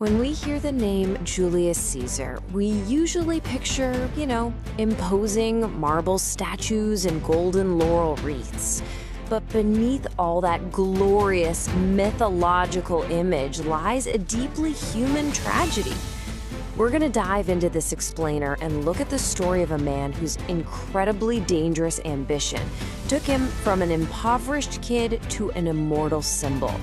When we hear the name Julius Caesar, we usually picture, imposing marble statues and golden laurel wreaths. But beneath all that glorious mythological image lies a deeply human tragedy. We're going to dive into this explainer and look at the story of a man whose incredibly dangerous ambition took him from an impoverished kid to an immortal symbol.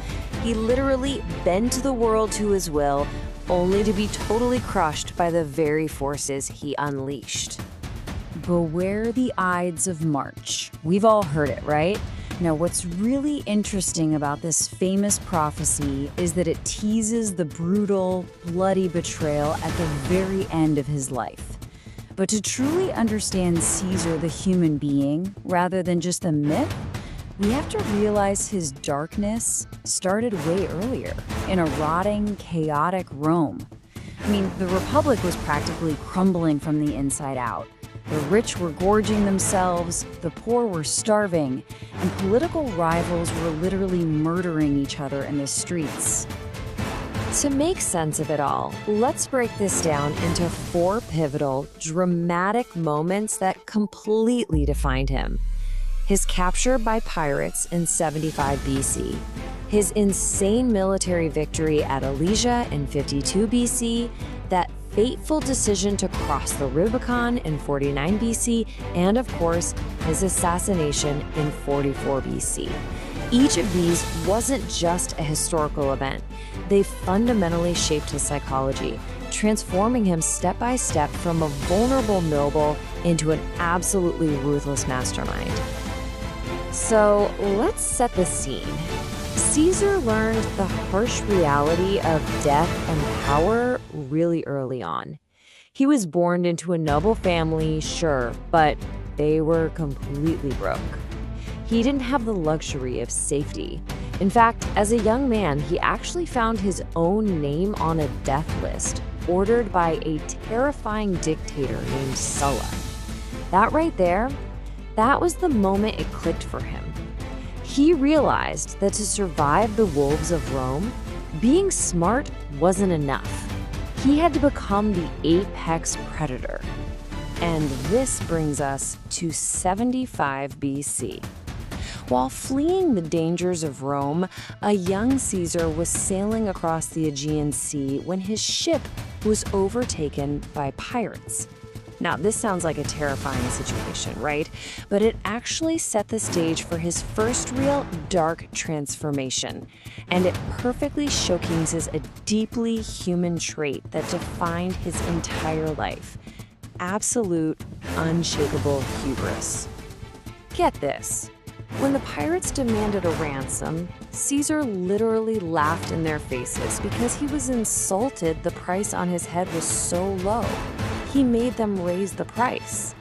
He literally bent the world to his will, only to be totally crushed by the very forces he unleashed. Beware the Ides of March. We've all heard it, right? Now, what's really interesting about this famous prophecy is that it teases the brutal, bloody betrayal at the very end of his life. But to truly understand Caesar the human being, rather than just the myth, we have to realize his darkness started way earlier, in a rotting, chaotic Rome. The Republic was practically crumbling from the inside out. The rich were gorging themselves, the poor were starving, and political rivals were literally murdering each other in the streets. To make sense of it all, let's break this down into 4 pivotal, dramatic moments that completely defined him. His capture by pirates in 75 BC, his insane military victory at Alesia in 52 BC, that fateful decision to cross the Rubicon in 49 BC, and of course, his assassination in 44 BC. Each of these wasn't just a historical event. They fundamentally shaped his psychology, transforming him step by step from a vulnerable noble into an absolutely ruthless mastermind. So let's set the scene. Caesar learned the harsh reality of death and power really early on. He was born into a noble family, sure, but they were completely broke. He didn't have the luxury of safety. In fact, as a young man, he actually found his own name on a death list, ordered by a terrifying dictator named Sulla. That right there, that was the moment it clicked for him. He realized that to survive the wolves of Rome, being smart wasn't enough. He had to become the apex predator. And this brings us to 75 BC. While fleeing the dangers of Rome, a young Caesar was sailing across the Aegean Sea when his ship was overtaken by pirates. Now, this sounds like a terrifying situation, right? But it actually set the stage for his first real dark transformation. And it perfectly showcases a deeply human trait that defined his entire life: absolute, unshakable hubris. Get this. When the pirates demanded a ransom, Caesar literally laughed in their faces because he was insulted the price on his head was so low. He made them raise the price.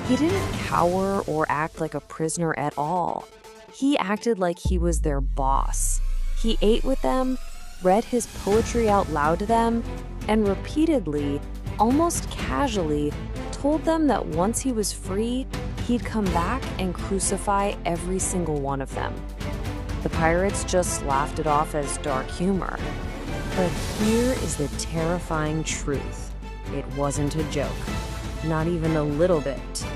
He didn't cower or act like a prisoner at all. He acted like he was their boss. He ate with them, read his poetry out loud to them, and repeatedly, almost casually, told them that once he was free, he'd come back and crucify every single one of them. The pirates just laughed it off as dark humor. But here is the terrifying truth. It wasn't a joke, not even a little bit.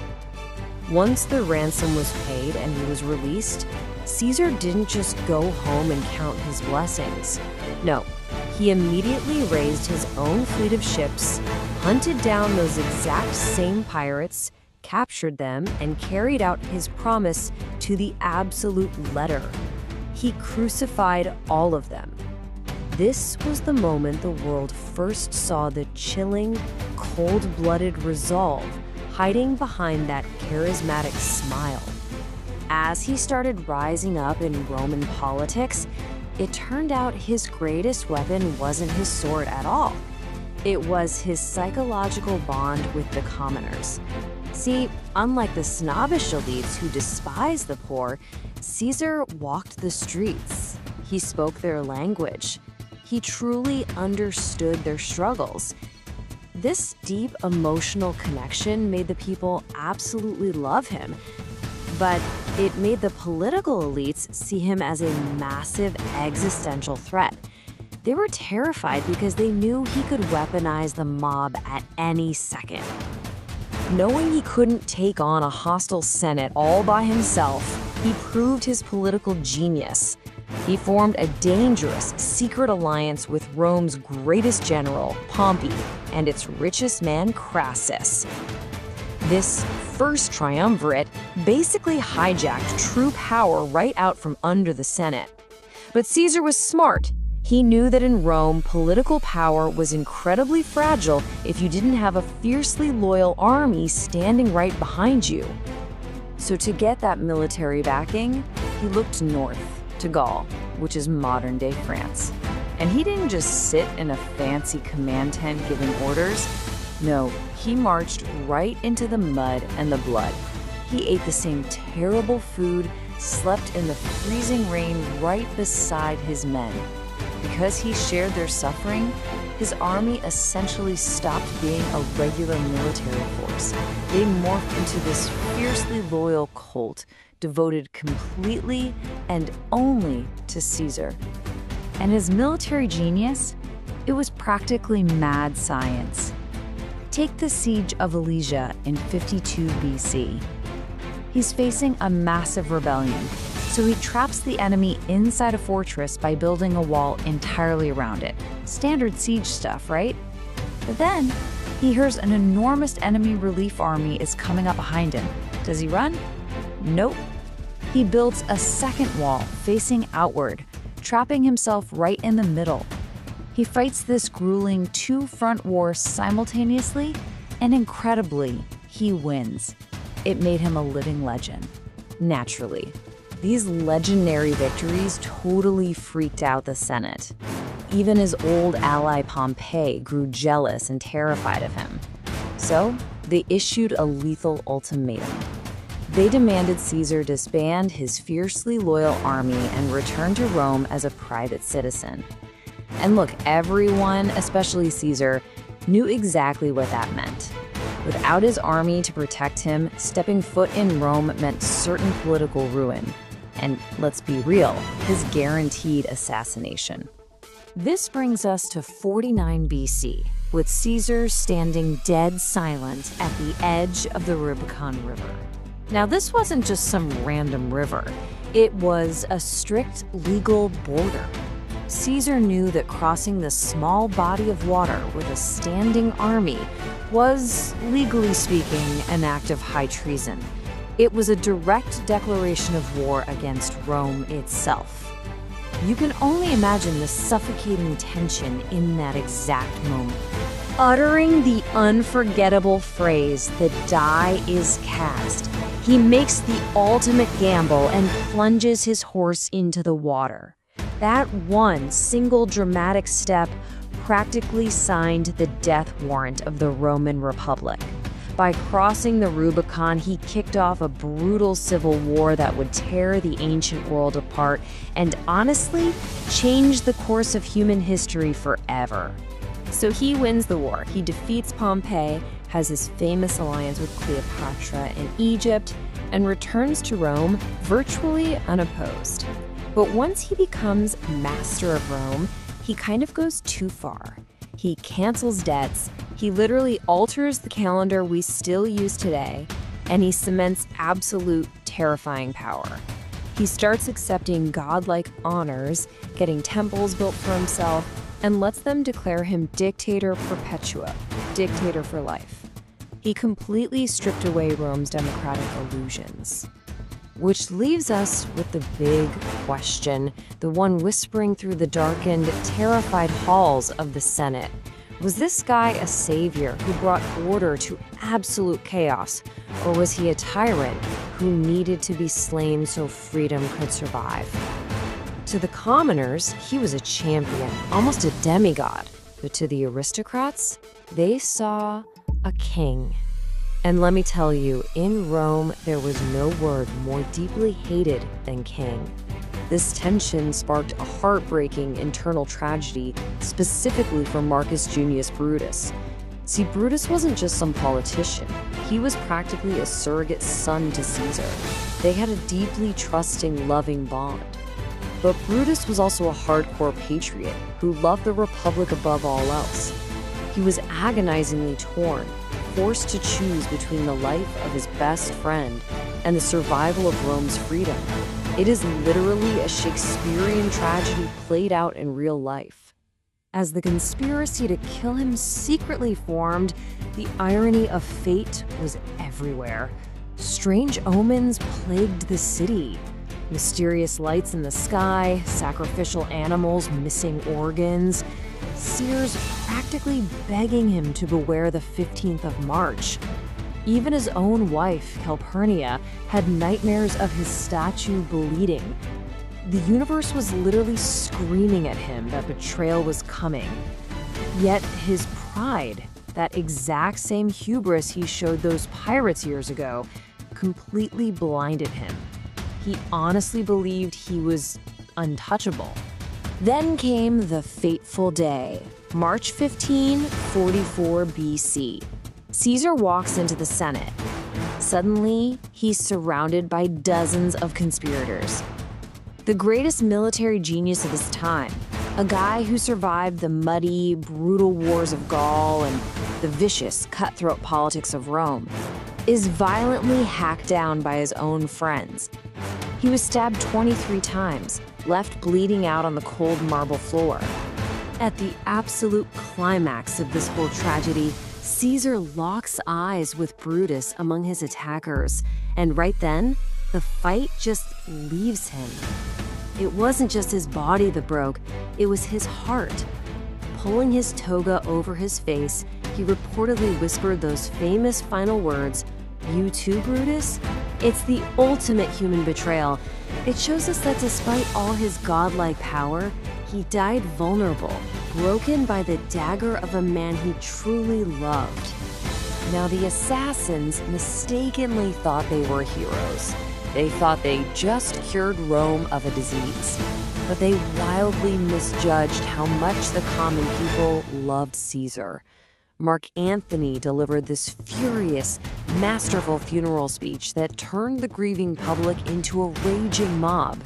Once the ransom was paid and he was released, Caesar didn't just go home and count his blessings. No, he immediately raised his own fleet of ships, hunted down those exact same pirates, captured them, and carried out his promise to the absolute letter. He crucified all of them. This was the moment the world first saw the chilling, cold-blooded resolve hiding behind that charismatic smile. As he started rising up in Roman politics, it turned out his greatest weapon wasn't his sword at all. It was his psychological bond with the commoners. See, unlike the snobbish elites who despise the poor, Caesar walked the streets. He spoke their language. He truly understood their struggles. This deep emotional connection made the people absolutely love him, but it made the political elites see him as a massive existential threat. They were terrified because they knew he could weaponize the mob at any second. Knowing he couldn't take on a hostile Senate all by himself, he proved his political genius. He formed a dangerous, secret alliance with Rome's greatest general, Pompey, and its richest man, Crassus. This first triumvirate basically hijacked true power right out from under the Senate. But Caesar was smart. He knew that in Rome, political power was incredibly fragile if you didn't have a fiercely loyal army standing right behind you. So to get that military backing, he looked north to Gaul, which is modern-day France. And he didn't just sit in a fancy command tent giving orders. No, he marched right into the mud and the blood. He ate the same terrible food, slept in the freezing rain right beside his men. Because he shared their suffering, his army essentially stopped being a regular military force. They morphed into this fiercely loyal cult, devoted completely and only to Caesar. And his military genius? It was practically mad science. Take the siege of Alesia in 52 BC. He's facing a massive rebellion, so he traps the enemy inside a fortress by building a wall entirely around it. Standard siege stuff, right? But then, he hears an enormous enemy relief army is coming up behind him. Does he run? Nope. He builds a second wall facing outward, trapping himself right in the middle. He fights this grueling two-front war simultaneously, and incredibly, he wins. It made him a living legend. Naturally, these legendary victories totally freaked out the Senate. Even his old ally Pompey grew jealous and terrified of him. So, they issued a lethal ultimatum. They demanded Caesar disband his fiercely loyal army and return to Rome as a private citizen. And look, everyone, especially Caesar, knew exactly what that meant. Without his army to protect him, stepping foot in Rome meant certain political ruin. And let's be real, his guaranteed assassination. This brings us to 49 BC, with Caesar standing dead silent at the edge of the Rubicon River. Now, this wasn't just some random river. It was a strict legal border. Caesar knew that crossing this small body of water with a standing army was, legally speaking, an act of high treason. It was a direct declaration of war against Rome itself. You can only imagine the suffocating tension in that exact moment. Uttering the unforgettable phrase, "the die is cast," he makes the ultimate gamble and plunges his horse into the water. That one single dramatic step practically signed the death warrant of the Roman Republic. By crossing the Rubicon, he kicked off a brutal civil war that would tear the ancient world apart and honestly change the course of human history forever. So he wins the war. He defeats Pompey, has his famous alliance with Cleopatra in Egypt, and returns to Rome virtually unopposed. But once he becomes master of Rome, he kind of goes too far. He cancels debts, he literally alters the calendar we still use today, and he cements absolute terrifying power. He starts accepting godlike honors, getting temples built for himself, and lets them declare him Dictator Perpetua, dictator for life. He completely stripped away Rome's democratic illusions. Which leaves us with the big question, the one whispering through the darkened, terrified halls of the Senate. Was this guy a savior who brought order to absolute chaos, or was he a tyrant who needed to be slain so freedom could survive? To the commoners, he was a champion, almost a demigod. But to the aristocrats, they saw a king. And let me tell you, in Rome, there was no word more deeply hated than king. This tension sparked a heartbreaking internal tragedy, specifically for Marcus Junius Brutus. See, Brutus wasn't just some politician. He was practically a surrogate son to Caesar. They had a deeply trusting, loving bond. But Brutus was also a hardcore patriot who loved the Republic above all else. He was agonizingly torn, forced to choose between the life of his best friend and the survival of Rome's freedom. It is literally a Shakespearean tragedy played out in real life. As the conspiracy to kill him secretly formed, the irony of fate was everywhere. Strange omens plagued the city. Mysterious lights in the sky, sacrificial animals missing organs. Seers practically begging him to beware the 15th of March. Even his own wife, Calpurnia, had nightmares of his statue bleeding. The universe was literally screaming at him that betrayal was coming. Yet his pride, that exact same hubris he showed those pirates years ago, completely blinded him. He honestly believed he was untouchable. Then came the fateful day, March 15, 44 BC. Caesar walks into the Senate. Suddenly, he's surrounded by dozens of conspirators. The greatest military genius of his time, a guy who survived the muddy, brutal wars of Gaul and the vicious, cutthroat politics of Rome, is violently hacked down by his own friends. He was stabbed 23 times, left bleeding out on the cold marble floor. At the absolute climax of this whole tragedy, Caesar locks eyes with Brutus among his attackers, and right then, the fight just leaves him. It wasn't just his body that broke, it was his heart. Pulling his toga over his face, he reportedly whispered those famous final words, "You too, Brutus?" It's the ultimate human betrayal. It shows us that despite all his godlike power, he died vulnerable, broken by the dagger of a man he truly loved. Now, the assassins mistakenly thought they were heroes. They thought they just cured Rome of a disease. But they wildly misjudged how much the common people loved Caesar. Mark Antony delivered this furious, masterful funeral speech that turned the grieving public into a raging mob.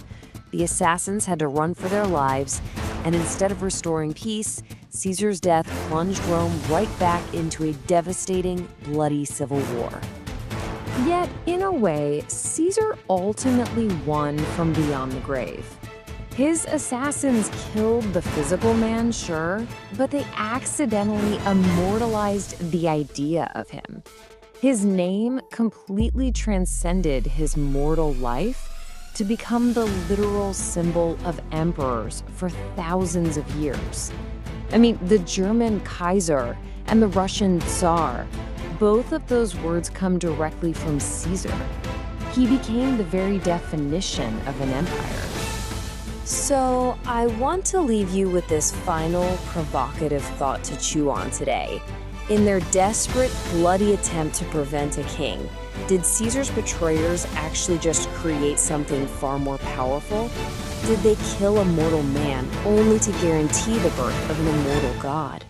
The assassins had to run for their lives, and instead of restoring peace, Caesar's death plunged Rome right back into a devastating, bloody civil war. Yet, in a way, Caesar ultimately won from beyond the grave. His assassins killed the physical man, sure, but they accidentally immortalized the idea of him. His name completely transcended his mortal life to become the literal symbol of emperors for thousands of years. I mean, the German Kaiser and the Russian Tsar, both of those words come directly from Caesar. He became the very definition of an empire. So, I want to leave you with this final provocative thought to chew on today. In their desperate, bloody attempt to prevent a king, did Caesar's betrayers actually just create something far more powerful? Did they kill a mortal man only to guarantee the birth of an immortal god?